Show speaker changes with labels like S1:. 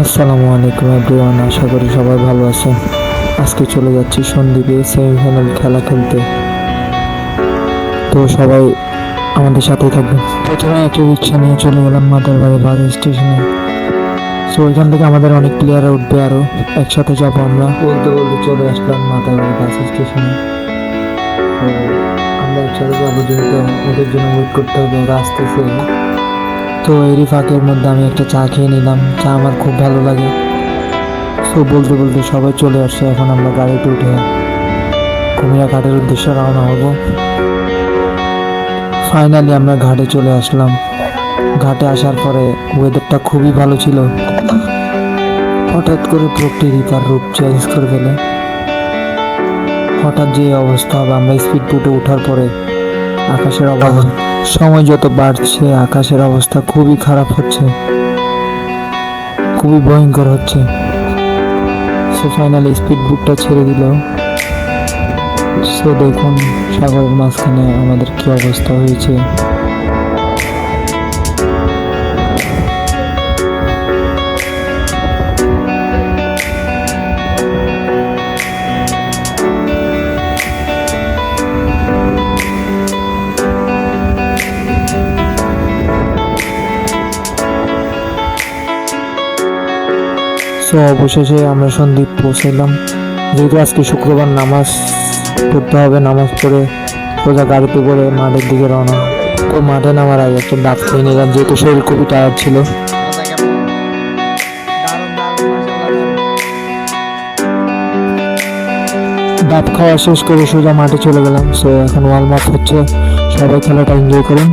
S1: আসসালামু আলাইকুম এভরিওয়ান, আশা করি সবাই ভালো আছেন। আজকে চলে যাচ্ছি সন্দ্বীপে সেমিফাইনাল খেলা খেলতে, তো সবাই আমাদের সাথেই থাকবেন। প্রথমে একটা রিক্সা নিয়ে চলে গেলাম মাদারবাড়ি বাস স্টেশনে। সো এখান থেকে আমাদের অনেক প্লেয়াররা উঠবে, আরও একসাথে যাবো। আমরা বলতে বলতে চলে আসলাম মাদারবাড়ি বাস স্টেশনে। তো আমরা একসাথে যাবো, যেহেতু ওদের জন্য ওয়েট করতে হবে, ওরা আসতেছে। তো এরই ফাঁকের মধ্যে আমি একটা চা খেয়ে নিলাম, চা আমার খুব ভালো লাগে। সো বলতে বলতে সবাই চলে আসছে, এখন আমরা গাড়িতে উঠে কুমিরা ঘাটের উদ্দেশ্যে রওনা হব। ফাইনালি আমরা ঘাটে চলে আসলাম। ঘাটে আসার পরে ওয়েদারটা খুবই ভালো ছিল। হঠাৎ করে প্রকৃতি তার রূপ চেঞ্জ করে ফেলে। হঠাৎ যে অবস্থা হবে, আমরা স্পিড বোটে ওঠার পরে আকাশের অবস্থা, সময় যত বাড়ছে আকাশের অবস্থা খুবই খারাপ হচ্ছে, খুবই ভয়ঙ্কর হচ্ছে। সো ফাইনালি স্পিড বোটটা ছেড়ে দিল। সো দেখুন সাগরের মাঝখানে আমাদের কি অবস্থা হয়েছে। সো অবশেষে আমরা সন্দ্বীপ পৌঁছাইলাম। যেহেতু আজকে শুক্রবার, নামাজ পড়তে হবে, নামাজ পড়ে সোজা গাড়িতে করে মাঠের দিকে রওনা। তো মাঠে নামার আগে একটা ডাব খেয়ে নিলাম, যেহেতু শরীর খুবই টায়ার্ড ছিল। ডাব খাওয়া শেষ করে সোজা মাঠে চলে গেলাম। সো এখন ওয়ার্ম আপ হচ্ছে, সবাই খেলাটা এনজয় করুন।